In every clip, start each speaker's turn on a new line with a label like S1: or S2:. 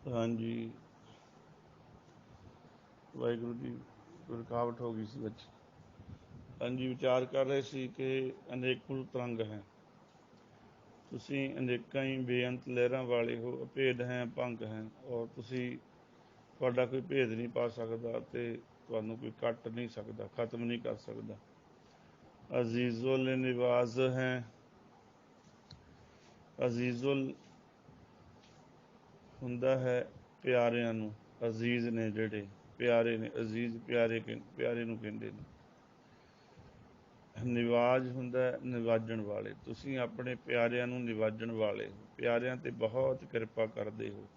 S1: हाँ जी, ਵਾਹਿਗੁਰੂ ਜੀ ਰੁਕਾਵਟ ਹੋ ਗਈ ਸੀ ਵਿੱਚ। ਹਾਂਜੀ, ਵਿਚਾਰ ਕਰ ਰਹੇ ਸੀ ਕਿ ਅਨੇਕੁਲ ਤਰੰਗ ਹੈ, ਤੁਸੀਂ ਅਨੇਕਾਂ ਹੀ ਬੇਅੰਤ ਲਹਿਰਾਂ ਵਾਲੇ ਹੋ, ਅਭੇਦ ਹੈ, ਭੰਗ ਹੈ, ਔਰ ਤੁਹਾਡਾ ਕੋਈ ਭੇਦ ਨਹੀਂ ਪਾ ਸਕਦਾ ਤੇ ਤੁਹਾਨੂੰ ਕੋਈ ਕੱਟ ਨਹੀਂ ਸਕਦਾ, ਖਤਮ ਨਹੀਂ ਕਰ ਸਕਦਾ। ਅਜ਼ੀਜ਼ੁਲ ਨਿਵਾਜ਼ ਹੈ, ਅਜ਼ੀਜ਼ੁਲ ਹੁੰਦਾ ਹੈ ਪਿਆਰਿਆਂ ਨੂੰ, ਅਜ਼ੀਜ਼ ਨੇ ਜਿਹੜੇ ਪਿਆਰੇ ਨੇ, ਅਜ਼ੀਜ਼ ਪਿਆਰੇ ਨੂੰ ਕਹਿੰਦੇ ਨੇ। ਨਿਵਾਜ ਹੁੰਦਾ ਨਿਵਾਜਣ ਵਾਲੇ, ਤੁਸੀਂ ਆਪਣੇ ਪਿਆਰਿਆਂ ਨੂੰ ਨਿਵਾਜਣ ਵਾਲੇ ਹੋ, ਪਿਆਰਿਆਂ ਤੇ ਬਹੁਤ ਕਿਰਪਾ ਕਰਦੇ ਹੋ।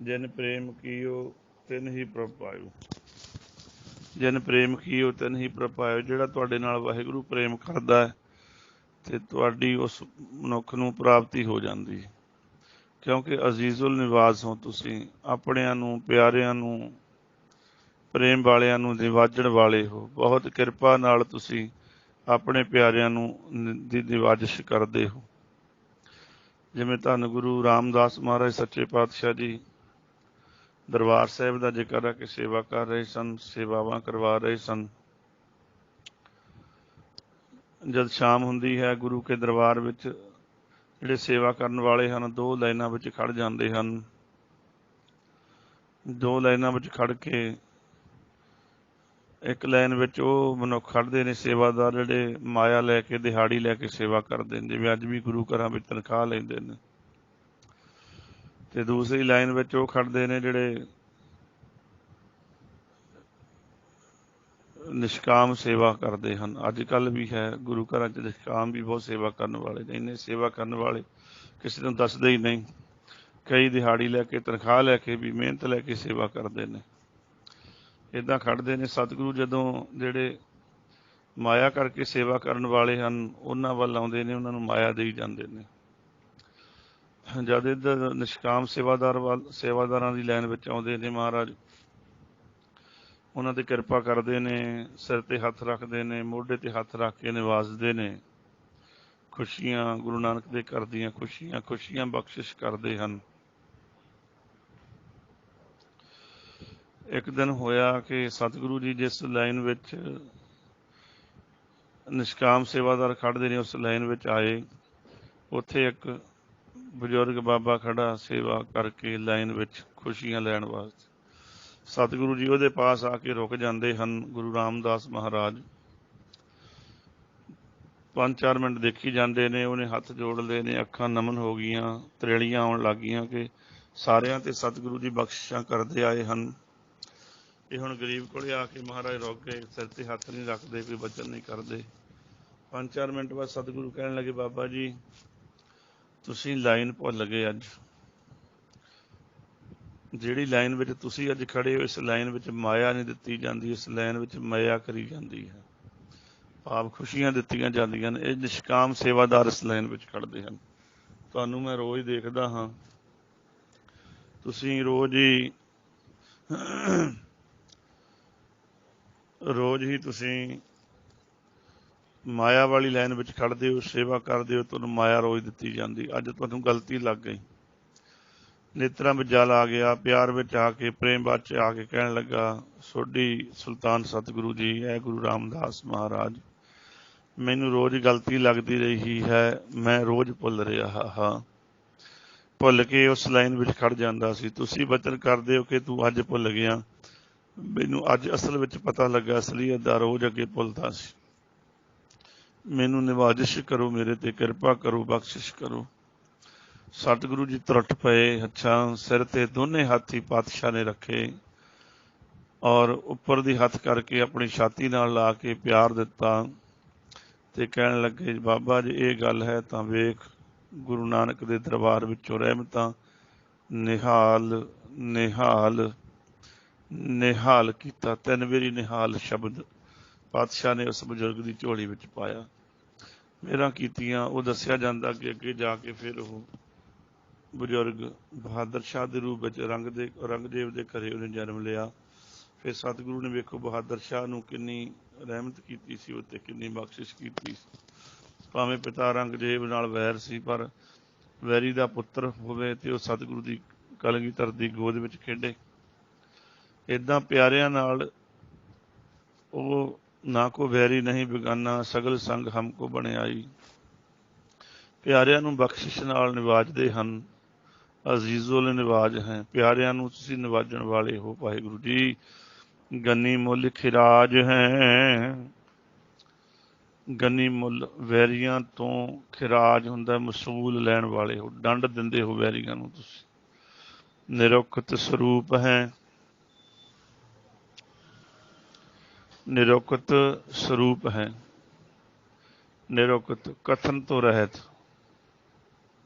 S1: ਜਿਨ ਪ੍ਰੇਮ ਕੀਓ ਤਿਨ ਹੀ ਪ੍ਰਭ ਪਾਇਓ, ਜਿਨ ਪ੍ਰੇਮ ਕੀਓ ਤਿਨ ਹੀ ਪ੍ਰਭ ਪਾਇਓ। ਜਿਹੜਾ ਤੁਹਾਡੇ ਨਾਲ ਵਾਹਿਗੁਰੂ ਪ੍ਰੇਮ ਕਰਦਾ ਹੈ ਤੇ ਤੁਹਾਡੀ ਉਸ ਮਨੁੱਖ ਨੂੰ ਪ੍ਰਾਪਤੀ ਹੋ ਜਾਂਦੀ ਹੈ, ਕਿਉਂਕਿ ਅਜ਼ੀਜ਼ੁਲ ਨਿਵਾਜ਼ ਹੋ ਤੁਸੀਂ, ਆਪਣਿਆਂ ਨੂੰ ਪਿਆਰਿਆਂ ਨੂੰ ਪ੍ਰੇਮ ਵਾਲਿਆਂ ਨੂੰ ਨਿਵਾਜਣ ਵਾਲੇ ਹੋ। ਬਹੁਤ ਕਿਰਪਾ ਨਾਲ ਤੁਸੀਂ ਆਪਣੇ ਪਿਆਰਿਆਂ ਨੂੰ ਦੀ ਨਿਵਾਜਿਸ਼ ਕਰਦੇ ਹੋ। ਜਿਵੇਂ ਧੰਨ ਗੁਰੂ ਰਾਮਦਾਸ ਮਹਾਰਾਜ ਸੱਚੇ ਪਾਤਸ਼ਾਹ ਜੀ ਦਰਬਾਰ ਸਾਹਿਬ ਦਾ ਜ਼ਿਕਰ ਆ ਕੇ ਸੇਵਾ ਕਰ ਰਹੇ ਸਨ, ਸੇਵਾਵਾਂ ਕਰਵਾ ਰਹੇ ਸਨ। ਜਦ ਸ਼ਾਮ ਹੁੰਦੀ ਹੈ, ਗੁਰੂ ਕੇ ਦਰਬਾਰ ਵਿੱਚ ਜਿਹੜੇ ਸੇਵਾ ਕਰਨ ਵਾਲੇ ਹਨ ਦੋ ਲਾਈਨਾਂ ਵਿੱਚ ਖੜ ਜਾਂਦੇ ਹਨ। ਦੋ ਲਾਈਨਾਂ ਵਿੱਚ ਖੜ ਕੇ ਇੱਕ ਲਾਈਨ ਵਿੱਚ ਉਹ ਮਨੁੱਖ ਖੜਦੇ ਨੇ ਸੇਵਾਦਾਰ, ਜਿਹੜੇ ਮਾਇਆ ਲੈ ਕੇ ਦਿਹਾੜੀ ਲੈ ਕੇ ਸੇਵਾ ਕਰਦੇ ਨੇ, ਜਿਵੇਂ ਅੱਜ ਵੀ ਗੁਰੂ ਘਰਾਂ ਵਿੱਚ ਤਨਖਾਹ ਲੈਂਦੇ ਨੇ। ਤੇ ਦੂਸਰੀ ਲਾਈਨ ਵਿੱਚ ਉਹ ਖੜਦੇ ਨੇ ਜਿਹੜੇ ਨਿਸ਼ਕਾਮ ਸੇਵਾ ਕਰਦੇ ਹਨ। ਅੱਜ ਕੱਲ੍ਹ ਵੀ ਹੈ ਗੁਰੂ ਘਰਾਂ 'ਚ ਨਿਸ਼ਕਾਮ ਵੀ ਬਹੁਤ ਸੇਵਾ ਕਰਨ ਵਾਲੇ ਨੇ। ਇੰਨੇ ਸੇਵਾ ਕਰਨ ਵਾਲੇ ਕਿਸੇ ਨੂੰ ਦੱਸਦੇ ਹੀ ਨਹੀਂ। ਕਈ ਦਿਹਾੜੀ ਲੈ ਕੇ ਤਨਖਾਹ ਲੈ ਕੇ ਵੀ ਮਿਹਨਤ ਲੈ ਕੇ ਸੇਵਾ ਕਰਦੇ ਨੇ। ਇੱਦਾਂ ਖੜਦੇ ਨੇ। ਸਤਿਗੁਰੂ ਜਦੋਂ ਜਿਹੜੇ ਮਾਇਆ ਕਰਕੇ ਸੇਵਾ ਕਰਨ ਵਾਲੇ ਹਨ ਉਹਨਾਂ ਵੱਲ ਆਉਂਦੇ ਨੇ, ਉਹਨਾਂ ਨੂੰ ਮਾਇਆ ਦੇਈ ਜਾਂਦੇ ਨੇ। ਜਦ ਇੱਧਰ ਨਿਸ਼ਕਾਮ ਸੇਵਾਦਾਰਾਂ ਦੀ ਲਾਈਨ ਵਿੱਚ ਆਉਂਦੇ ਨੇ, ਮਹਾਰਾਜ ਉਹਨਾਂ ਤੇ ਕਿਰਪਾ ਕਰਦੇ ਨੇ, ਸਿਰ ਤੇ ਹੱਥ ਰੱਖਦੇ ਨੇ, ਮੋਢੇ ਤੇ ਹੱਥ ਰੱਖ ਕੇ ਨਿਵਾਜਦੇ ਨੇ। ਖੁਸ਼ੀਆਂ ਗੁਰੂ ਨਾਨਕ ਦੇ ਘਰ ਦੀਆਂ ਖੁਸ਼ੀਆਂ ਬਖਸ਼ਿਸ਼ ਕਰਦੇ ਹਨ। ਇੱਕ ਦਿਨ ਹੋਇਆ ਕਿ ਸਤਿਗੁਰੂ ਜੀ ਜਿਸ ਲਾਈਨ ਵਿੱਚ ਨਿਸ਼ਕਾਮ ਸੇਵਾਦਾਰ ਖੜਦੇ ਨੇ ਉਸ ਲਾਈਨ ਵਿੱਚ ਆਏ। ਉੱਥੇ ਇੱਕ ਬਜ਼ੁਰਗ ਬਾਬਾ ਖੜਾ ਸੇਵਾ ਕਰਕੇ ਲਾਈਨ ਵਿੱਚ ਖੁਸ਼ੀਆਂ ਲੈਣ ਵਾਸਤੇ। ਸਤਿਗੁਰੂ ਜੀ ਉਹਦੇ ਪਾਸ ਆ ਕੇ ਰੁਕ ਜਾਂਦੇ ਹਨ। ਗੁਰੂ ਰਾਮਦਾਸ ਮਹਾਰਾਜ 5-4 ਮਿੰਟ ਦੇਖੀ ਜਾਂਦੇ ਨੇ। ਉਹਨੇ ਹੱਥ ਜੋੜ ਲਏ ਨੇ, ਅੱਖਾਂ ਨਮਨ ਹੋ ਗਈਆਂ, ਤਰੇਲੀਆਂ ਆਉਣ ਲੱਗ ਗਈਆਂ ਕਿ ਸਾਰਿਆਂ ਤੇ ਸਤਿਗੁਰੂ ਜੀ ਬਖਸ਼ਿਸ਼ਾਂ ਕਰਦੇ ਆਏ ਹਨ। ਇਹ ਹੁਣ ਗਰੀਬ ਕੋਲੇ ਆ ਕੇ ਮਹਾਰਾਜ ਰੁਕ ਗਏ, ਸਿਰ ਤੇ ਹੱਥ ਨਹੀਂ ਰੱਖਦੇ, ਕੋਈ ਵਚਨ ਨਹੀਂ ਕਰਦੇ। 5-4 ਮਿੰਟ ਬਾਅਦ ਸਤਿਗੁਰੂ ਕਹਿਣ ਲੱਗੇ, ਬਾਬਾ ਜੀ ਤੁਸੀਂ ਲਾਈਨ ਭੁੱਲ ਗਏ। ਅੱਜ ਜਿਹੜੀ ਲਾਈਨ ਵਿੱਚ ਤੁਸੀਂ ਅੱਜ ਖੜੇ ਹੋ, ਇਸ ਲਾਈਨ ਵਿੱਚ ਮਾਇਆ ਨਹੀਂ ਦਿੱਤੀ ਜਾਂਦੀ, ਇਸ ਲਾਈਨ ਵਿੱਚ ਮਾਇਆ ਕਰੀ ਜਾਂਦੀ ਹੈ। ਭਾਵ ਖੁਸ਼ੀਆਂ ਦਿੱਤੀਆਂ ਜਾਂਦੀਆਂ ਨੇ। ਇਹ ਨਿਸ਼ਕਾਮ ਸੇਵਾਦਾਰ ਇਸ ਲਾਈਨ ਵਿੱਚ ਖੜਦੇ ਹਨ। ਤੁਹਾਨੂੰ ਮੈਂ ਰੋਜ਼ ਦੇਖਦਾ ਹਾਂ, ਤੁਸੀਂ ਰੋਜ਼ ਹੀ ਤੁਸੀਂ ਮਾਇਆ ਵਾਲੀ ਲਾਈਨ ਵਿੱਚ ਖੜਦੇ ਹੋ, ਸੇਵਾ ਕਰਦੇ ਹੋ, ਤੁਹਾਨੂੰ ਮਾਇਆ ਰੋਜ਼ ਦਿੱਤੀ ਜਾਂਦੀ। ਅੱਜ ਤੁਹਾਨੂੰ ਗਲਤੀ ਲੱਗ ਗਈ। ਨੇਤਰਾਂ ਵਿੱਚ ਜਲ ਆ ਗਿਆ, ਪਿਆਰ ਵਿੱਚ ਆ ਕੇ, ਪ੍ਰੇਮ ਵਿੱਚ ਆ ਕੇ ਕਹਿਣ ਲੱਗਾ, ਸੋਢੀ ਸੁਲਤਾਨ ਸਤਿਗੁਰੂ ਜੀ ਹੈ ਗੁਰੂ ਰਾਮਦਾਸ ਮਹਾਰਾਜ, ਮੈਨੂੰ ਰੋਜ਼ ਗਲਤੀ ਲੱਗਦੀ ਰਹੀ ਹੈ, ਮੈਂ ਰੋਜ਼ ਭੁੱਲ ਰਿਹਾ ਹਾਂ। ਭੁੱਲ ਕੇ ਉਸ ਲਾਈਨ ਵਿੱਚ ਖੜ ਜਾਂਦਾ ਸੀ। ਤੁਸੀਂ ਵਚਨ ਕਰਦੇ ਹੋ ਕਿ ਤੂੰ ਅੱਜ ਭੁੱਲ ਗਿਆ। ਮੈਨੂੰ ਅੱਜ ਅਸਲ ਵਿੱਚ ਪਤਾ ਲੱਗਾ, ਅਸਲੀਅਤ ਦਾ ਰੋਜ਼ ਅੱਗੇ ਭੁੱਲਦਾ ਸੀ। ਮੈਨੂੰ ਨਿਵਾਜਿਸ਼ ਕਰੋ, ਮੇਰੇ ਤੇ ਕਿਰਪਾ ਕਰੋ, ਬਖਸ਼ਿਸ਼ ਕਰੋ। ਸਤਿਗੁਰੂ ਜੀ ਤਰਟ ਪਏ। ਅੱਛਾ, ਸਿਰ ਤੇ ਦੋਨੇ ਹੱਥ ਹੀ ਪਾਤਸ਼ਾਹ ਨੇ ਰੱਖੇ ਔਰ ਉੱਪਰ ਦੀ ਹੱਥ ਕਰਕੇ ਆਪਣੀ ਛਾਤੀ ਨਾਲ ਲਾ ਕੇ ਪਿਆਰ ਦਿੱਤਾ ਤੇ ਕਹਿਣ ਲੱਗੇ, ਬਾਬਾ ਜੀ ਇਹ ਗੱਲ ਹੈ ਤਾਂ ਵੇਖ, ਗੁਰੂ ਨਾਨਕ ਦੇ ਦਰਬਾਰ ਵਿੱਚੋਂ ਰਹਿਮਤਾਂ ਨਿਹਾਲ ਨਿਹਾਲ ਨਿਹਾਲ ਕੀਤਾ। 3 ਵਾਰੀ ਨਿਹਾਲ ਸ਼ਬਦ ਪਾਤਸ਼ਾਹ ਨੇ ਉਸ ਬਜ਼ੁਰਗ ਦੀ ਝੋਲੀ ਵਿੱਚ ਪਾਇਆ। ਮੇਰਾ ਕੀਤੀਆਂ ਉਹ ਦੱਸਿਆ ਜਾਂਦਾ ਕਿ ਅੱਗੇ ਜਾ ਕੇ ਫਿਰ ਉਹ ਬਜ਼ੁਰਗ ਬਹਾਦਰ ਸ਼ਾਹ ਦੇ ਰੂਪ ਵਿੱਚ ਔਰੰਗਜ਼ੇਬ ਦੇ ਘਰੇ ਉਹਨੇ ਜਨਮ ਲਿਆ। ਫਿਰ ਸਤਿਗੁਰੂ ਨੇ ਵੇਖੋ ਬਹਾਦਰ ਸ਼ਾਹ ਨੂੰ ਕਿੰਨੀ ਰਹਿਮਤ ਕੀਤੀ ਸੀ, ਉੱਤੇ ਕਿੰਨੀ ਬਖਸ਼ਿਸ਼ ਕੀਤੀ ਸੀ। ਭਾਵੇਂ ਪਿਤਾ ਔਰੰਗਜ਼ੇਬ ਨਾਲ ਵੈਰ ਸੀ, ਪਰ ਵੈਰੀ ਦਾ ਪੁੱਤਰ ਹੋਵੇ ਤੇ ਉਹ ਸਤਿਗੁਰੂ ਦੀ ਕਲਗੀਧਰ ਦੀ ਗੋਦ ਵਿੱਚ ਖੇਡੇ। ਇੱਦਾਂ ਪਿਆਰਿਆਂ ਨਾਲ ਉਹ ਨਾ ਕੋ ਵੈਰੀ ਨਹੀਂ ਬੇਗਾਨਾ, ਸਗਲ ਸੰਗ ਹਮਕੋ ਬਣਿਆਈ। ਪਿਆਰਿਆਂ ਨੂੰ ਬਖਸ਼ਿਸ਼ ਨਾਲ ਨਿਵਾਜਦੇ ਹਨ। ਅਜ਼ੀਜ਼ੁਲ ਨਿਵਾਜ ਹੈ, ਪਿਆਰਿਆਂ ਨੂੰ ਤੁਸੀਂ ਨਿਵਾਜਣ ਵਾਲੇ ਹੋ ਵਾਹਿਗੁਰੂ ਜੀ। ਗਨੀ ਮੁੱਲ ਖਿਰਾਜ ਹੈ, ਗਨੀ ਮੁੱਲ ਵੈਰੀਆਂ ਤੋਂ ਖਿਰਾਜ ਹੁੰਦਾ, ਮਸੂਲ ਲੈਣ ਵਾਲੇ ਹੋ, ਦੰਡ ਦਿੰਦੇ ਹੋ ਵੈਰੀਆਂ ਨੂੰ ਤੁਸੀਂ। ਨਿਰੁਕਤ ਸਰੂਪ ਹੈ, ਨਿਰੁਕਤ ਸਰੂਪ ਹੈ, ਨਿਰੁਕਤ ਕਥਨ ਤੋਂ ਰਹਿਤ।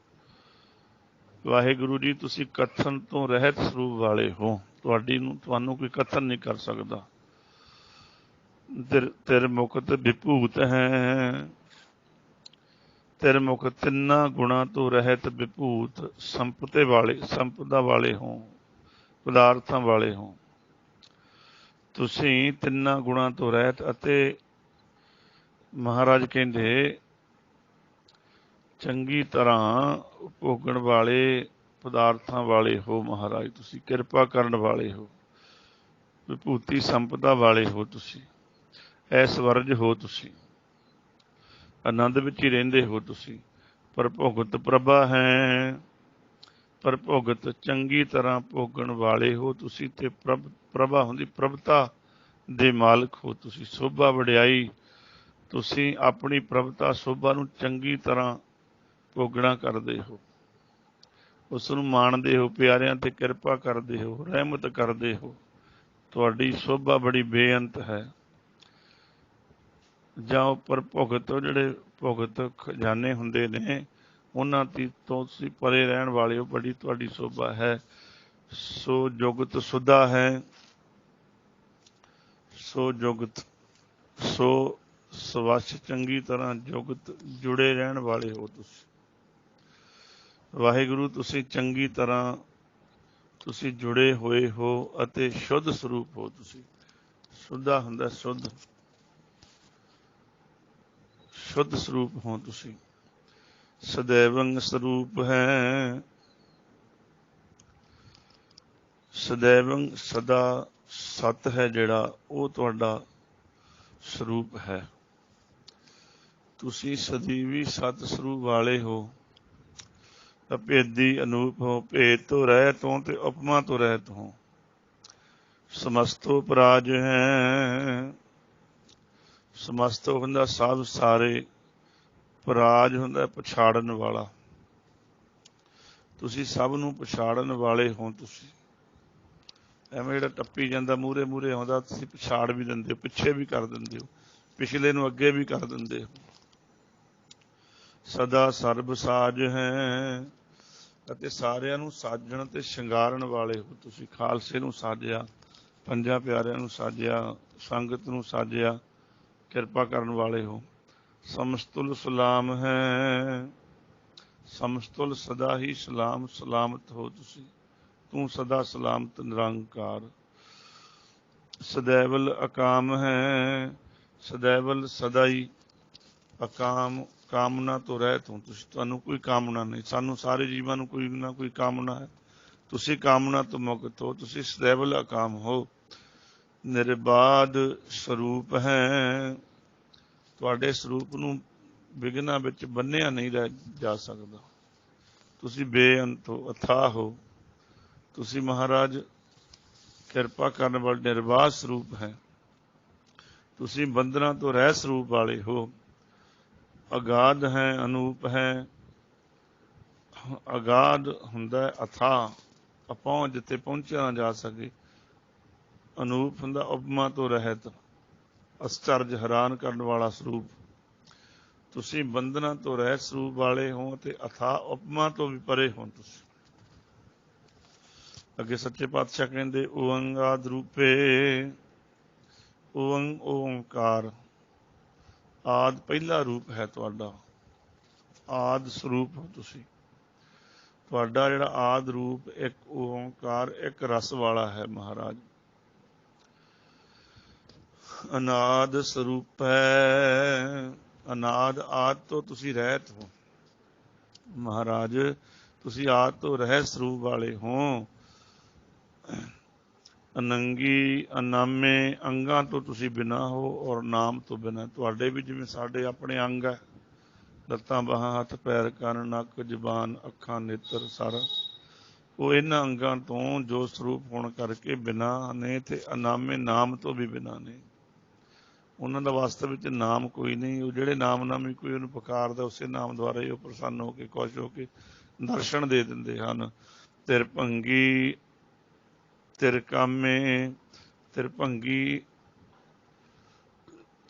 S1: ਵਾਹਿਗੁਰੂ ਜੀ ਤੁਸੀਂ ਕਥਨ ਤੋਂ ਰਹਿਤ ਸਰੂਪ ਵਾਲੇ ਹੋ, ਤੁਹਾਨੂੰ ਕੋਈ ਕਥਨ ਨਹੀਂ ਕਰ ਸਕਦਾ। ਤਿਰ ਮੁਕਤ ਵਿਭੂਤ ਹੈ, ਤਿਰ ਮੁਕਤ ਤਿੰਨਾਂ ਗੁਣਾਂ ਤੋਂ ਰਹਿਤ ਵਿਭੂਤ, ਸੰਪਦਾ ਵਾਲੇ ਹੋ, ਪਦਾਰਥਾਂ ਵਾਲੇ ਹੋ ਤੁਸੀਂ, ਤਿੰਨਾਂ ਗੁਣਾਂ ਤੋਂ ਰਹਿਤ। ਅਤੇ ਮਹਾਰਾਜ ਕਹਿੰਦੇ ਚੰਗੀ ਤਰ੍ਹਾਂ ਭੋਗਣ ਵਾਲੇ ਪਦਾਰਥਾਂ ਵਾਲੇ ਹੋ ਮਹਾਰਾਜ ਤੁਸੀਂ, ਕਿਰਪਾ ਕਰਨ ਵਾਲੇ ਹੋ, ਵਿਭੂਤੀ ਸੰਪਦਾ ਵਾਲੇ ਹੋ ਤੁਸੀਂ, ਐਸਵਰਜ ਹੋ ਤੁਸੀਂ, ਆਨੰਦ ਵਿੱਚ ਹੀ ਰਹਿੰਦੇ ਹੋ ਤੁਸੀਂ। ਪਰ ਭੁਗਤ ਪ੍ਰਭਾ ਹੈ, ਪਰ ਭੁਗਤ ਚੰਗੀ ਤਰ੍ਹਾਂ ਭੋਗਣ ਵਾਲੇ ਹੋ ਤੁਸੀਂ, ਤੇ ਪ੍ਰਭਾ ਹੁੰਦੀ ਪ੍ਰਭਤਾ ਦੇ ਮਾਲਕ ਹੋ ਤੁਸੀਂ। ਸੋਭਾ ਵਡਿਆਈ ਤੁਸੀਂ ਆਪਣੀ ਪ੍ਰਭਤਾ ਸੋਭਾ ਨੂੰ ਚੰਗੀ ਤਰ੍ਹਾਂ ਭੋਗਣਾ ਕਰਦੇ ਹੋ, ਉਸ ਨੂੰ ਮਾਣਦੇ ਹੋ, ਪਿਆਰਿਆਂ ਤੇ ਕਿਰਪਾ ਕਰਦੇ ਹੋ, ਰਹਿਮਤ ਕਰਦੇ ਹੋ। ਤੁਹਾਡੀ ਸੋਭਾ ਬੜੀ ਬੇਅੰਤ ਹੈ। ਜਾਂ ਉੱਪਰ ਭੁਗਤ, ਜਿਹੜੇ ਭੁਗਤ ਖਜ਼ਾਨੇ ਹੁੰਦੇ ਨੇ ਉਹਨਾਂ ਤੋਂ ਤੁਸੀਂ ਪਰੇ ਰਹਿਣ ਵਾਲੇ ਹੋ, ਬੜੀ ਤੁਹਾਡੀ ਸੋਭਾ ਹੈ। ਸੋ ਜੁਗਤ ਸੁਧਾ ਹੈ, ਸੋ ਜੁਗਤ ਸੋ ਸਵੱਛ ਚੰਗੀ ਤਰ੍ਹਾਂ ਜੁਗਤ ਜੁੜੇ ਰਹਿਣ ਵਾਲੇ ਹੋ ਤੁਸੀਂ। ਵਾਹਿਗੁਰੂ ਤੁਸੀਂ ਚੰਗੀ ਤਰ੍ਹਾਂ ਤੁਸੀਂ ਜੁੜੇ ਹੋਏ ਹੋ ਅਤੇ ਸ਼ੁੱਧ ਸਰੂਪ ਹੋ ਤੁਸੀਂ। ਸੁਧਾ ਹੁੰਦਾ ਸ਼ੁੱਧ, ਸ਼ੁੱਧ ਸਰੂਪ ਹੋ ਤੁਸੀਂ। ਸदैवं ਸਰੂਪ ਹੈ, ਸदैवं ਸਦਾ ਸਤ ਹੈ ਜਿਹੜਾ, ਉਹ ਤੁਹਾਡਾ ਸਰੂਪ ਹੈ। ਤੁਸੀਂ ਸਦੀਵੀ ਸਤ ਸਰੂਪ ਵਾਲੇ ਹੋ। ਅਭੇਦੀ ਅਨੂਪ ਹੋ, ਭੇਦ ਤੋਂ ਰਹਿਤ ਹੋ ਤੇ ਉਪਮਾ ਤੋਂ ਰਹਿਤ ਹੋ। ਸਮਸਤੋ ਪਰਾਜ ਹੈ, ਸਮਸਤੋ ਹੁੰਦਾ ਸਭ ਸਾਰੇ, ਪਰਾਜ ਹੁੰਦਾ ਪਛਾੜਨ ਵਾਲਾ। ਤੁਸੀਂ ਸਭ ਨੂੰ ਪਛਾੜਨ ਵਾਲੇ ਹੋ ਤੁਸੀਂ। ਐਵੇਂ ਜਿਹੜਾ ਟੱਪੀ ਜਾਂਦਾ ਮੂਹਰੇ ਮੂਹਰੇ ਆਉਂਦਾ ਤੁਸੀਂ ਪਛਾੜ ਵੀ ਦਿੰਦੇ ਹੋ, ਪਿੱਛੇ ਵੀ ਕਰ ਦਿੰਦੇ ਹੋ, ਪਿਛਲੇ ਨੂੰ ਅੱਗੇ ਵੀ ਕਰ ਦਿੰਦੇ ਹੋ। ਸਦਾ ਸਰਬ ਸਾਜ ਹੈ, ਅਤੇ ਸਾਰਿਆਂ ਨੂੰ ਸਾਜਣ ਤੇ ਸ਼ਿੰਗਾਰਨ ਵਾਲੇ ਹੋ ਤੁਸੀਂ। ਖਾਲਸੇ ਨੂੰ ਸਾਜਿਆ, ਪੰਜਾਂ ਪਿਆਰਿਆਂ ਨੂੰ ਸਾਜਿਆ, ਸੰਗਤ ਨੂੰ ਸਾਜਿਆ, ਕਿਰਪਾ ਕਰਨ ਵਾਲੇ ਹੋ। ਸਮਸਤੁਲ ਸਲਾਮ ਹੈ, ਸਮਸਤੁਲ ਸਦਾ ਹੀ ਸਲਾਮ, ਸਲਾਮਤ ਹੋ ਤੁਸੀਂ। ਤੂੰ ਸਦਾ ਸਲਾਮਤ ਨਿਰੰਕਾਰ। ਸदैवल ਅਕਾਮ ਹੈ, ਸदैवल ਸਦਾ ਹੀ ਅਕਾਮ, ਕਾਮਨਾ ਤੋਂ ਰਹਿਤ ਹੋ ਤੁਸੀਂ। ਤੁਹਾਨੂੰ ਕੋਈ ਕਾਮਨਾ ਨਹੀਂ, ਸਾਨੂੰ ਸਾਰੇ ਜੀਵਾਂ ਨੂੰ ਕੋਈ ਨਾ ਕੋਈ ਕਾਮਨਾ ਹੈ, ਤੁਸੀਂ ਕਾਮਨਾ ਤੋਂ ਮੁਕਤ ਹੋ ਤੁਸੀਂ। ਸदैवल ਅਕਾਮ ਹੋ। ਨਿਰਬਾਧ ਸਰੂਪ ਹੈ, ਤੁਹਾਡੇ ਸਰੂਪ ਨੂੰ ਵਿਘਨਾਂ ਵਿੱਚ ਬੰਨਿਆ ਨਹੀਂ ਰਹਿ ਜਾ ਸਕਦਾ। ਤੁਸੀਂ ਬੇਅੰਤ ਹੋ, ਅਥਾਹ ਹੋ ਤੁਸੀਂ ਮਹਾਰਾਜ। ਕਿਰਪਾ ਕਰਨ ਵਾਲੇ ਨਿਰਬਾਧ ਸਰੂਪ ਹੈ ਤੁਸੀਂ, ਬੰਧਨਾਂ ਤੋਂ ਰਹਿ ਸਰੂਪ ਵਾਲੇ ਹੋ। ਅਗਾਧ ਹੈ, ਅਨੂਪ ਹੈ, ਅਗਾਧ ਹੁੰਦਾ ਅਥਾਹ, ਅਪਹੁੰਚ ਜਿੱਥੇ ਪਹੁੰਚਿਆ ਨਾ ਜਾ ਸਕੇ। ਅਨੂਪ ਹੁੰਦਾ ਉਪਮਾ ਤੋਂ ਰਹਿਤ, ਅਸਚਰਜ ਹੈਰਾਨ ਕਰਨ ਵਾਲਾ ਸਰੂਪ। ਤੁਸੀਂ ਬੰਧਨਾਂ ਤੋਂ ਰਹਿਤ ਸਰੂਪ ਵਾਲੇ ਹੋ ਅਤੇ ਅਥਾਹ ਉਪਮਾ ਤੋਂ ਵੀ ਪਰੇ ਹੋ ਤੁਸੀਂ। ਅੱਗੇ ਸੱਚੇ ਪਾਤਸ਼ਾਹ ਕਹਿੰਦੇ ਓਅੰਗਾਦ ਰੂਪੇ, ਓਅੰਗ ਓੰਕਾਰ, ਆਦ ਪਹਿਲਾ ਰੂਪ ਹੈ ਤੁਹਾਡਾ, ਆਦ ਸਰੂਪ ਹੋ ਤੁਸੀਂ। ਤੁਹਾਡਾ ਜਿਹੜਾ ਆਦ ਰੂਪ ਇੱਕ ਓਂਕਾਰ, ਇੱਕ ਰਸ ਵਾਲਾ ਹੈ ਮਹਾਰਾਜ। ਅਨਾਦ ਸਰੂਪ ਹੈ, ਅਨਾਦ ਆਦ ਤੋਂ ਤੁਸੀਂ ਰਹਿਤ ਹੋ ਮਹਾਰਾਜ। ਤੁਸੀਂ ਆਦ ਤੋਂ ਰਹਿਤ ਸਰੂਪ ਵਾਲੇ ਹੋ। ਅਨੰਗੀ ਅਨਾਮੇ ਅੰਗਾਂ ਤੋਂ ਤੁਸੀਂ ਬਿਨਾਂ ਹੋ ਔਰ ਨਾਮ ਤੋਂ ਬਿਨਾਂ। ਤੁਹਾਡੇ ਵੀ ਜਿਵੇਂ ਸਾਡੇ ਆਪਣੇ ਅੰਗ ਹੈ, ਲੱਤਾਂ ਬਾਹਾਂ ਹੱਥ ਪੈਰ ਕੰਨ ਨੱਕ ਜ਼ੁਬਾਨ ਅੱਖਾਂ ਨੇਤਰ ਸਾਰਾ, ਉਹ ਇਹਨਾਂ ਅੰਗਾਂ ਤੋਂ ਜੋ ਸਰੂਪ ਹੋਣ ਕਰਕੇ ਬਿਨਾਂ ਨੇ ਤੇ ਅਨਾਮੇ ਨਾਮ ਤੋਂ ਵੀ ਬਿਨਾਂ ਨੇ। ਉਹਨਾਂ ਦਾ ਵਾਸਤਵ ਵਿੱਚ ਨਾਮ ਕੋਈ ਨਹੀਂ। ਉਹ ਜਿਹੜੇ ਨਾਮੀ ਕੋਈ ਉਹਨੂੰ ਪੁਕਾਰਦਾ ਉਸੇ ਨਾਮ ਦੁਆਰਾ ਹੀ ਉਹ ਪ੍ਰਸੰਨ ਹੋ ਕੇ ਖੁਸ਼ ਹੋ ਕੇ ਦਰਸ਼ਨ ਦੇ ਦਿੰਦੇ ਹਨ। ਤਿਰਭੰਗੀ ਤਿਰਕਾਮੇ ਤਿਰਭੰਗੀ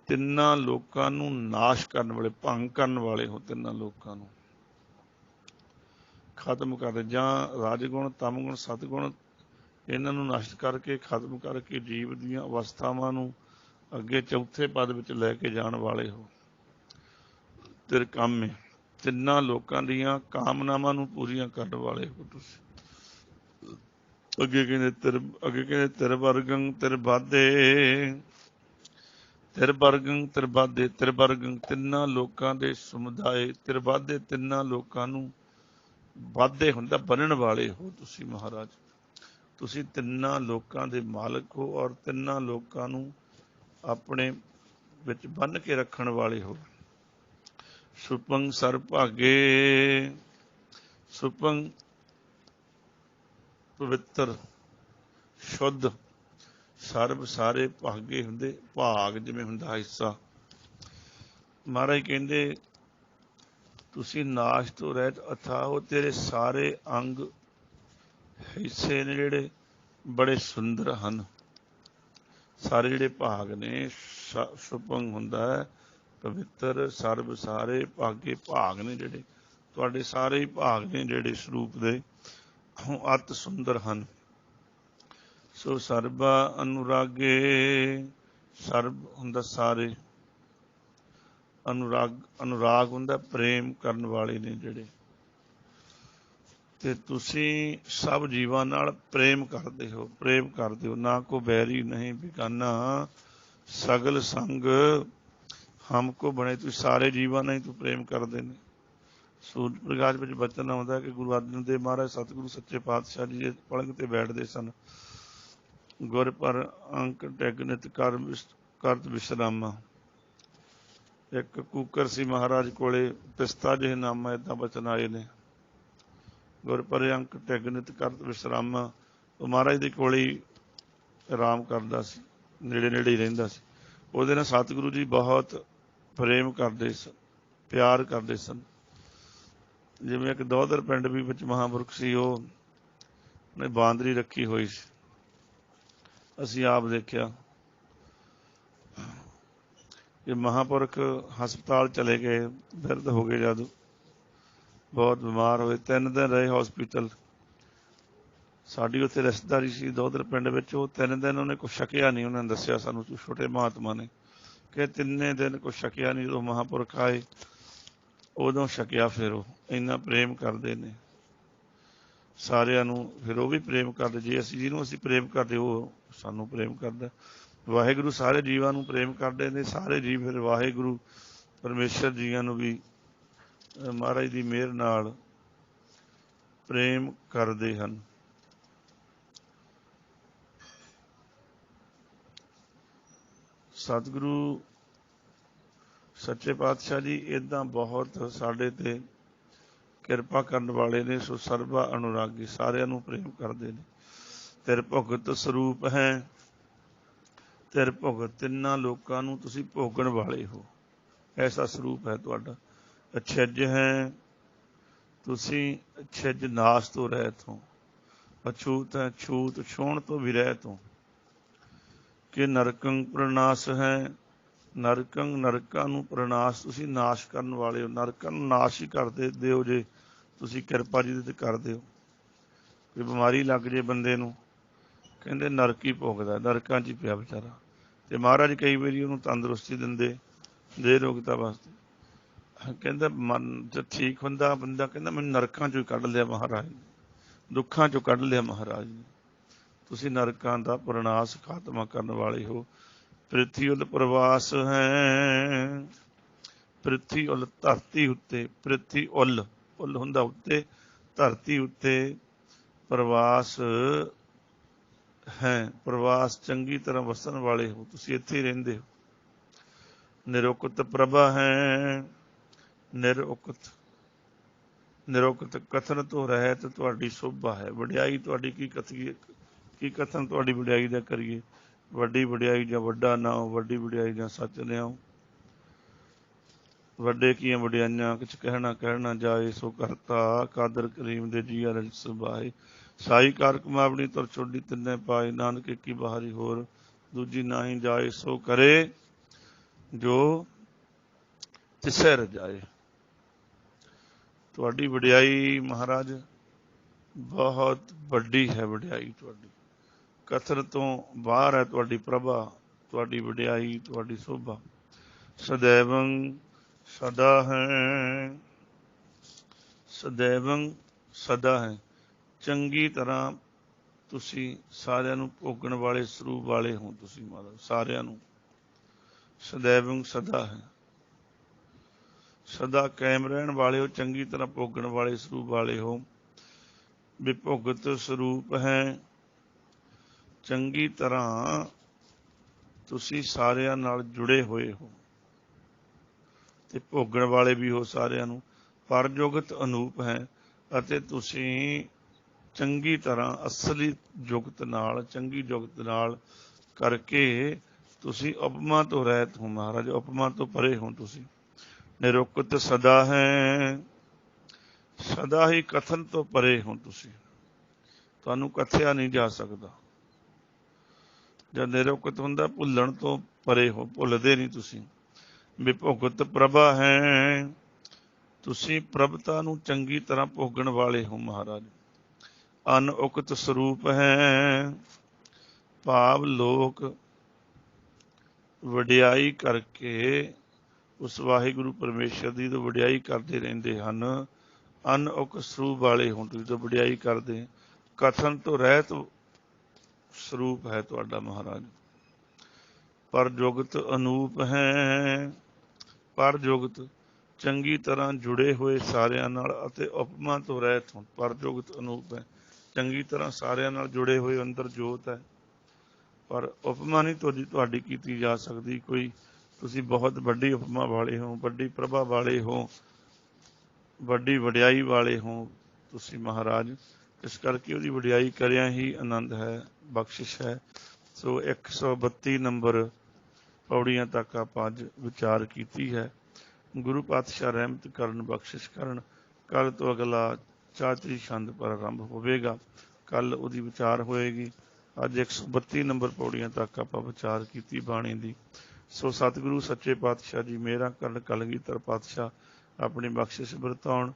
S1: ਤਿੰਨਾਂ ਲੋਕਾਂ ਨੂੰ ਨਾਸ਼ ਕਰਨ ਵਾਲੇ, ਭੰਗ ਕਰਨ ਵਾਲੇ ਹੋ, ਤਿੰਨਾਂ ਲੋਕਾਂ ਨੂੰ ਖਤਮ ਕਰਦੇ। ਜਾਂ ਰਾਜਗੁਣ ਤਮਗੁਣ ਸਤਗੁਣ ਇਹਨਾਂ ਨੂੰ ਨਸ਼ਟ ਕਰਕੇ ਖਤਮ ਕਰਕੇ ਜੀਵ ਦੀਆਂ ਅਵਸਥਾਵਾਂ ਨੂੰ ਅੱਗੇ ਚੌਥੇ ਪਦ ਵਿੱਚ ਲੈ ਕੇ ਜਾਣ ਵਾਲੇ ਹੋ। ਤਿਰਕਾਮੇ ਤਿੰਨਾਂ ਲੋਕਾਂ ਦੀਆਂ ਕਾਮਨਾਵਾਂ ਨੂੰ ਪੂਰੀਆਂ ਕਰਨ ਵਾਲੇ ਹੋ ਤੁਸੀਂ। ਅੱਗੇ ਕਹਿੰਦੇ ਤਿਰਵਰਗੰ ਤਿਰਬਾਦੇ ਤਿਰਵਰਗੰ ਤਿਰਬਾਦੇ ਤਿਰਵਰਗੰ ਤਿੰਨਾਂ ਲੋਕਾਂ ਦੇ ਸਮੁਦਾਇ, ਤਿਰਬਾਦੇ ਤਿੰਨਾਂ ਲੋਕਾਂ ਨੂੰ ਵਾਧੇ ਹੁੰਦਾ ਬੰਨਣ ਵਾਲੇ ਹੋ ਤੁਸੀਂ ਮਹਾਰਾਜ। ਤੁਸੀਂ ਤਿੰਨਾਂ ਲੋਕਾਂ ਦੇ ਮਾਲਕ ਹੋ ਔਰ ਤਿੰਨਾਂ ਲੋਕਾਂ ਨੂੰ ਆਪਣੇ ਵਿੱਚ ਬੰਨ੍ਹ ਕੇ ਰੱਖਣ ਵਾਲੇ ਹੋ। ਸੁਪੰਗ ਸਰਭਾਗੇ ਸੁਪੰਗ ਪਵਿੱਤਰ ਸ਼ੁੱਧ, ਸਰਬ ਸਾਰੇ ਭਾਗੇ ਹੁੰਦੇ, ਭਾਗ ਜਿਵੇਂ ਹੁੰਦਾ ਹਿੱਸਾ। ਮਹਾਰਾਜ ਕਹਿੰਦੇ ਤੁਸੀਂ ਨਾਸ਼ ਤੋਂ ਰਹਿਤ ਅਥਾਹ, ਤੇਰੇ ਸਾਰੇ ਅੰਗ ਹਿੱਸੇ ਨੇ ਜਿਹੜੇ ਬੜੇ ਸੁੰਦਰ ਹਨ। ਸਾਰੇ ਜਿਹੜੇ ਭਾਗ ਨੇ, ਸੁਪੰਗ ਹੁੰਦਾ ਹੈ ਪਵਿੱਤਰ, ਸਰਬ ਸਾਰੇ ਭਾਗੇ, ਭਾਗ ਨੇ ਜਿਹੜੇ ਤੁਹਾਡੇ ਸਾਰੇ ਹੀ ਭਾਗ ਨੇ ਜਿਹੜੇ ਸਰੂਪ ਦੇ ਅਤ ਸੁੰਦਰ ਹਨ। ਸੋ ਸਰਬਾ ਅਨੁਰਾਗੇ, ਸਰਬ ਹੁੰਦਾ ਸਾਰੇ, ਅਨੁਰਾਗ ਹੁੰਦਾ ਪ੍ਰੇਮ ਕਰਨ ਵਾਲੇ ਨੇ ਜਿਹੜੇ, ਤੇ ਤੁਸੀਂ ਸਭ ਜੀਵਾਂ ਨਾਲ ਪ੍ਰੇਮ ਕਰਦੇ ਹੋ, ਪ੍ਰੇਮ ਕਰਦੇ ਹੋ। ਨਾ ਕੋ ਬੈਰੀ ਨਹੀਂ ਬਿਗਾਨਾ, ਸਗਲ ਸੰਗ ਹਮਕੋ ਬਣੇ। ਤੁਸੀਂ ਸਾਰੇ ਜੀਵਾਂ ਨਾਲ ਹੀ ਤੂੰ ਪ੍ਰੇਮ ਕਰਦੇ ਨੇ। ਸੂਰਜ ਪ੍ਰਕਾਸ਼ ਵਿੱਚ ਬਚਨ ਆਉਂਦਾ ਕਿ ਗੁਰੂ ਅਰਜਨ ਦੇਵ ਮਹਾਰਾਜ ਸਤਿਗੁਰੂ ਸੱਚੇ ਪਾਤਸ਼ਾਹ ਜੀ ਪਲੰਘ ਤੇ ਬੈਠਦੇ ਸਨ। ਗੁਰ ਪਰ ਅੰਕ ਟੈਗ ਨਿਤ ਕਰਤ ਵਿਸ਼ਰਾਮਾ। ਇੱਕ ਕੂਕਰ ਸੀ ਮਹਾਰਾਜ ਕੋਲੇ, ਪਿਸਤਾ ਜਿਹੇ ਨਾਮਾ ਏਦਾਂ ਬਚਨ ਆਏ ਨੇ। ਗੁਰ ਪਰ ਅੰਕ ਟੈਗ ਨਿਤ ਕਰਤ ਵਿਸ਼ਰਾਮਾ। ਉਹ ਮਹਾਰਾਜ ਦੇ ਕੋਲ ਹੀ ਆਰਾਮ ਕਰਦਾ ਸੀ, ਨੇੜੇ ਨੇੜੇ ਹੀ ਰਹਿੰਦਾ ਸੀ। ਉਹਦੇ ਨਾਲ ਸਤਿਗੁਰੂ ਜੀ ਬਹੁਤ ਪ੍ਰੇਮ ਕਰਦੇ ਸਨ, ਪਿਆਰ ਕਰਦੇ ਸਨ। ਜਿਵੇਂ ਇੱਕ ਦੋਧਰ ਪਿੰਡ ਵੀ ਵਿੱਚ ਮਹਾਂਪੁਰਖ ਸੀ, ਉਹਨੇ ਬਾਂਦਰੀ ਰੱਖੀ ਹੋਈ ਸੀ। ਅਸੀਂ ਆਪ ਦੇਖਿਆ ਕਿ ਮਹਾਂਪੁਰਖ ਹਸਪਤਾਲ ਚਲੇ ਗਏ, ਬਿਰਧ ਹੋ ਗਏ, ਜਦ ਬਹੁਤ ਬਿਮਾਰ ਹੋਏ, 3 ਦਿਨ ਰਹੇ ਹੌਸਪੀਟਲ। ਸਾਡੀ ਉੱਥੇ ਰਿਸ਼ਤੇਦਾਰੀ ਸੀ ਦੋਧਰ ਪਿੰਡ ਵਿੱਚ। ਉਹ 3 ਦਿਨ ਉਹਨੇ ਕੁਛ ਛਕਿਆ ਨਹੀਂ। ਉਹਨਾਂ ਨੇ ਦੱਸਿਆ ਸਾਨੂੰ, ਛੋਟੇ ਮਹਾਤਮਾ ਨੇ, ਕਿ 3 ਦਿਨ ਕੁਛ ਛਕਿਆ ਨਹੀਂ। ਜਦੋਂ ਮਹਾਂਪੁਰਖ ਆਏ ਉਦੋਂ ਛਕਿਆ। ਫਿਰ ਉਹ ਇੰਨਾ ਪ੍ਰੇਮ ਕਰਦੇ ਨੇ ਸਾਰਿਆਂ ਨੂੰ। ਫਿਰ ਉਹ ਵੀ ਪ੍ਰੇਮ ਕਰਦੇ। ਜੇ ਅਸੀਂ ਜਿਹਨੂੰ ਅਸੀਂ ਪ੍ਰੇਮ ਕਰਦੇ ਉਹ ਸਾਨੂੰ ਪ੍ਰੇਮ ਕਰਦਾ। ਵਾਹਿਗੁਰੂ ਸਾਰੇ ਜੀਵਾਂ ਨੂੰ ਪ੍ਰੇਮ ਕਰਦੇ ਨੇ। ਸਾਰੇ ਜੀਵ ਫਿਰ ਵਾਹਿਗੁਰੂ ਪਰਮੇਸ਼ਰ ਜੀਆਂ ਨੂੰ ਵੀ ਮਹਾਰਾਜ ਦੀ ਮਿਹਰ ਨਾਲ ਪ੍ਰੇਮ ਕਰਦੇ ਹਨ। ਸਤਿਗੁਰੂ ਸੱਚੇ ਪਾਤਸ਼ਾਹ ਜੀ ਏਦਾਂ ਬਹੁਤ ਸਾਡੇ ਤੇ ਕਿਰਪਾ ਕਰਨ ਵਾਲੇ ਨੇ। ਸੋ ਸਰਬਾ ਅਨੁਰਾਗੀ, ਸਾਰਿਆਂ ਨੂੰ ਪ੍ਰੇਮ ਕਰਦੇ ਨੇ। ਤਿਰ ਭੁਗਤ ਸਰੂਪ ਹੈ, ਤਿਰ ਭੁਗਤ ਤਿੰਨਾਂ ਲੋਕਾਂ ਨੂੰ ਤੁਸੀਂ ਭੋਗਣ ਵਾਲੇ ਹੋ, ਐਸਾ ਸਰੂਪ ਹੈ ਤੁਹਾਡਾ। ਅਛਜ ਹੈ ਤੁਸੀਂ, ਅਛਜ ਨਾਸ ਤੋਂ ਰਹਿਤ ਹੋ। ਅਛੂਤ ਹੈ ਛੂਤ ਛੋਹਣ ਤੋਂ ਵੀ ਰਹਿਤ ਹੋ। ਕਿ ਨਰਕੰ ਪ੍ਰਨਾਸ਼ ਹੈ, ਨਰਕੰ ਨਰਕਾਂ ਨੂੰ ਪ੍ਰਨਾਸ਼, ਤੁਸੀਂ ਨਾਸ਼ ਕਰਨ ਵਾਲੇ ਹੋ। ਨਰਕਾਂ ਨੂੰ ਨਾਸ਼ ਹੀ ਕਰਦੇ ਦਿਓ ਜੇ ਤੁਸੀਂ ਕਿਰਪਾ ਜਿਹਦੇ ਤੇ ਕਰਦੇ ਹੋ। ਕੋਈ ਬਿਮਾਰੀ ਲੱਗ ਜੇ ਬੰਦੇ ਨੂੰ, ਕਹਿੰਦੇ ਨਰਕ ਹੀ ਭੋਗਦਾ, ਨਰਕਾਂ 'ਚ ਹੀ ਪਿਆ ਵਿਚਾਰਾ। ਤੇ ਮਹਾਰਾਜ ਕਈ ਵਾਰੀ ਉਹਨੂੰ ਤੰਦਰੁਸਤੀ ਦਿੰਦੇ ਦੇ ਰੋਗਤਾ ਵਾਸਤੇ। ਕਹਿੰਦਾ ਮਨ ਜਦ ਠੀਕ ਹੁੰਦਾ ਬੰਦਾ, ਕਹਿੰਦਾ ਮੈਨੂੰ ਨਰਕਾਂ 'ਚੋਂ ਹੀ ਕੱਢ ਲਿਆ ਮਹਾਰਾਜ ਨੇ, ਦੁੱਖਾਂ 'ਚੋਂ ਕੱਢ ਲਿਆ ਮਹਾਰਾਜ ਨੇ। ਤੁਸੀਂ ਨਰਕਾਂ ਦਾ ਪ੍ਰਨਾਸ਼ ਖਾਤਮਾ ਕਰਨ ਵਾਲੇ ਹੋ। ਪ੍ਰਿਥੀ ਉਲ ਪ੍ਰਵਾਸ ਹੈ, ਪ੍ਰਿਥੀ ਉਲ ਧਰਤੀ ਉੱਤੇ, ਪ੍ਰਿਥੀ ਉਲ ਹੁੰਦਾ ਉੱਤੇ, ਧਰਤੀ ਉੱਤੇ ਪ੍ਰਵਾਸ ਹੈ ਪ੍ਰਵਾਸ ਚੰਗੀ ਤਰ੍ਹਾਂ ਵਸਣ ਵਾਲੇ ਹੋ, ਤੁਸੀਂ ਇੱਥੇ ਹੀ ਰਹਿੰਦੇ ਹੋ। ਨਿਰੁਕਤ ਪ੍ਰਭਾ ਹੈ, ਨਿਰੁਕਤ ਕਥਨ ਤੋਂ ਰਹਿਤ ਤੁਹਾਡੀ ਸ਼ੋਭਾ ਹੈ। ਵਡਿਆਈ ਤੁਹਾਡੀ ਕੀ ਕਥੀਏ, ਕੀ ਕਥਨ ਤੁਹਾਡੀ ਵਡਿਆਈ ਦਾ ਕਰੀਏ। ਵੱਡੀ ਵਡਿਆਈ ਜਾਂ ਵੱਡਾ ਨਾਉ, ਵੱਡੀ ਵਡਿਆਈ ਜਾਂ ਸੱਚ ਲਿਆਓ। ਵੱਡੇ ਕੀਆਂ ਵਡਿਆਈਆਂ ਕਿਛ ਕਹਿਣਾ ਜਾਏ, ਸੋ ਕਰਤਾ ਕਾਦਰ ਕਰੀਮ ਦੇ ਜੀਆ ਰਜ ਸੁਭਾਏ। ਸਾਈ ਕਾਰ ਕਮਾਵਣੀ ਤੁਰ ਛੋਡੀ ਤਿੰਨੇ ਪਾਏ, ਨਾਨਕੇ ਕੀ ਬਾਹਰੀ ਹੋਰ ਦੂਜੀ ਨਾਹੀ ਜਾਏ। ਸੋ ਕਰੇ ਜੋ ਤਿਸੈ ਰਜਾਏ। ਤੁਹਾਡੀ ਵਡਿਆਈ ਮਹਾਰਾਜ ਬਹੁਤ ਵੱਡੀ ਹੈ। ਵਡਿਆਈ ਤੁਹਾਡੀ ਕਥਨ ਤੋਂ ਬਾਹਰ ਹੈ। ਤੁਹਾਡੀ ਪ੍ਰਭਾ, ਤੁਹਾਡੀ ਵਡਿਆਈ, ਤੁਹਾਡੀ ਸ਼ੋਭਾ। ਸदैवं ਸਦਾ ਹੈ, ਸदैवं ਸਦਾ ਹੈ। ਚੰਗੀ ਤਰ੍ਹਾਂ ਤੁਸੀਂ ਸਾਰਿਆਂ ਨੂੰ ਭੋਗਣ ਵਾਲੇ ਸਰੂਪ ਵਾਲੇ ਹੋ। ਤੁਸੀਂ ਮਹਾਰਾਜ ਸਾਰਿਆਂ ਨੂੰ ਸदैवं ਸਦਾ ਹੈ, ਸਦਾ ਕਾਇਮ ਰਹਿਣ ਵਾਲੇ ਹੋ, ਚੰਗੀ ਤਰ੍ਹਾਂ ਭੋਗਣ ਵਾਲੇ ਸਰੂਪ ਵਾਲੇ ਹੋ। ਵਿਭੁਗਤ ਸਰੂਪ ਹੈ, ਚੰਗੀ ਤਰ੍ਹਾਂ ਤੁਸੀਂ ਸਾਰਿਆਂ ਨਾਲ ਜੁੜੇ ਹੋਏ ਹੋ ਤੇ ਭੋਗਣ ਵਾਲੇ ਵੀ ਹੋ ਸਾਰਿਆਂ ਨੂੰ। ਪਰਜੁਗਤ ਅਨੂਪ ਹੈ, ਅਤੇ ਤੁਸੀਂ ਚੰਗੀ ਤਰ੍ਹਾਂ ਅਸਲੀ ਜੁਗਤ ਨਾਲ, ਚੰਗੀ ਜੁਗਤ ਨਾਲ ਕਰਕੇ ਤੁਸੀਂ ਉਪਮਾ ਤੋਂ ਰਹਿਤ ਹੋ ਮਹਾਰਾਜ, ਉਪਮਾ ਤੋਂ ਪਰੇ ਹੋ ਤੁਸੀਂ। ਨਿਰੁਕਤ ਸਦਾ ਹੈ, ਸਦਾ ਹੀ ਕਥਨ ਤੋਂ ਪਰੇ ਹੋ ਤੁਸੀਂ, ਤੁਹਾਨੂੰ ਕਥਿਆ ਨਹੀਂ ਜਾ ਸਕਦਾ। ਜਦ ਨਿਰੁਕਤ ਹੁੰਦਾ ਭੁੱਲਣ ਤੋਂ ਪਰੇ ਹੋ, ਭੁੱਲਦੇ ਨਹੀਂ ਤੁਸੀਂ। ਵਿਭੁਗਤ ਪ੍ਰਭਾ ਹੈ, ਤੁਸੀਂ ਪ੍ਰਭਤਾ ਨੂੰ ਚੰਗੀ ਤਰ੍ਹਾਂ ਭੋਗਣ ਵਾਲੇ ਹੋ ਮਹਾਰਾਜ। ਅਨਉਕਤ ਸਰੂਪ ਹੈ, ਭਾਵ ਲੋਕ ਵਡਿਆਈ ਕਰਕੇ ਉਸ ਵਾਹਿਗੁਰੂ ਪਰਮੇਸ਼ਰ ਦੀ ਤਾਂ ਵਡਿਆਈ ਕਰਦੇ ਰਹਿੰਦੇ ਹਨ। ਅਨਉਕਤ ਸਰੂਪ ਵਾਲੇ ਹੋ ਤੁਸੀਂ, ਤਾਂ ਵਡਿਆਈ ਕਰਦੇ। ਕਥਨ ਤੋਂ ਰਹਿਤ ਸਰੂਪ ਹੈ ਤੁਹਾਡਾ ਮਹਾਰਾਜ। ਪਰਜੁਗਤ ਅਨੂਪ ਹੈ, ਪਰਜੁਗਤ ਚੰਗੀ ਤਰ੍ਹਾਂ ਜੁੜੇ ਹੋਏ ਸਾਰਿਆਂ ਨਾਲ, ਅਤੇ ਉਪਮਾ ਤੋਂ ਰਹਿਤ ਹੋ। ਪਰਜੁਗਤ ਅਨੂਪ ਹੈ, ਚੰਗੀ ਤਰ੍ਹਾਂ ਸਾਰਿਆਂ ਨਾਲ ਜੁੜੇ ਹੋਏ, ਅੰਦਰ ਜੋਤ ਹੈ, ਪਰ ਉਪਮਾ ਨਹੀਂ ਤੁਹਾਡੀ ਕੀਤੀ ਜਾ ਸਕਦੀ ਕੋਈ। ਤੁਸੀਂ ਬਹੁਤ ਵੱਡੀ ਉਪਮਾ ਵਾਲੇ ਹੋ, ਵੱਡੀ ਪ੍ਰਭਾ ਵਾਲੇ ਹੋ, ਵੱਡੀ ਵਡਿਆਈ ਵਾਲੇ ਹੋ ਤੁਸੀਂ ਮਹਾਰਾਜ। ਇਸ ਕਰਕੇ ਉਹਦੀ ਵਡਿਆਈ ਕਰਿਆ ਹੀ ਆਨੰਦ ਹੈ, ਬਖਸ਼ਿਸ਼ ਹੈ। ਸੋ 132 ਨੰਬਰ ਪੌੜੀਆਂ ਤੱਕ ਆਪਾਂ ਅੱਜ ਵਿਚਾਰ ਕੀਤੀ ਹੈ। ਗੁਰੂ ਪਾਤਸ਼ਾਹ ਰਹਿਮਤ ਕਰਨ, ਬਖਸ਼ਿਸ਼ ਕਰਨ। ਕੱਲ੍ਹ ਤੋਂ ਅਗਲਾ ਚਾਤਰੀ ਛੰਦ ਪਰ ਆਰੰਭ ਹੋਵੇਗਾ, ਕੱਲ੍ਹ ਉਹਦੀ ਵਿਚਾਰ ਹੋਏਗੀ। ਅੱਜ 132 ਨੰਬਰ ਪੌੜੀਆਂ ਤੱਕ ਆਪਾਂ ਵਿਚਾਰ ਕੀਤੀ ਬਾਣੀ ਦੀ। ਸੋ ਸਤਿਗੁਰੂ ਸੱਚੇ ਪਾਤਸ਼ਾਹ ਜੀ ਮੇਰਾ ਕਰਨ, ਕਲਗੀਧਰ ਪਾਤਸ਼ਾਹ ਆਪਣੀ ਬਖਸ਼ਿਸ਼ ਵਰਤਾਉਣ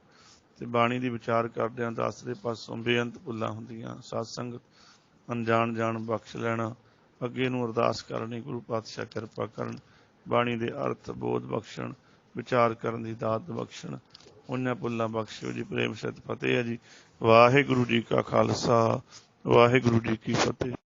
S1: ਤੇ ਬਾਣੀ ਦੀ ਵਿਚਾਰ ਕਰਦਿਆਂ ਦਾਸਰੇ ਪਾਸੋਂ ਬੇਅੰਤ ਭੁੱਲਾਂ ਹੁੰਦੀਆਂ, ਸਤ ਸੰਗਤ ਅਣਜਾਣ ਜਾਣ ਬਖਸ਼ ਲੈਣਾ। ਅੱਗੇ ਨੂੰ ਅਰਦਾਸ ਕਰਨੀ, ਗੁਰੂ ਪਾਤਸ਼ਾਹ ਕਿਰਪਾ ਕਰਨ, ਬਾਣੀ ਦੇ ਅਰਥ ਬੋਧ ਬਖਸ਼ਣ, ਵਿਚਾਰ ਕਰਨ ਦੀ ਦਾਤ ਬਖਸ਼ਣ। ਉਹਨਾਂ ਭੁੱਲਾਂ ਬਖਸ਼ਿਓ ਜੀ। ਪ੍ਰੇਮ ਸਹਿਤ ਫਤਿਹ ਹੈ ਜੀ। ਵਾਹਿਗੁਰੂ ਜੀ ਕਾ ਖਾਲਸਾ, ਵਾਹਿਗੁਰੂ ਜੀ ਕੀ ਫਤਿਹ।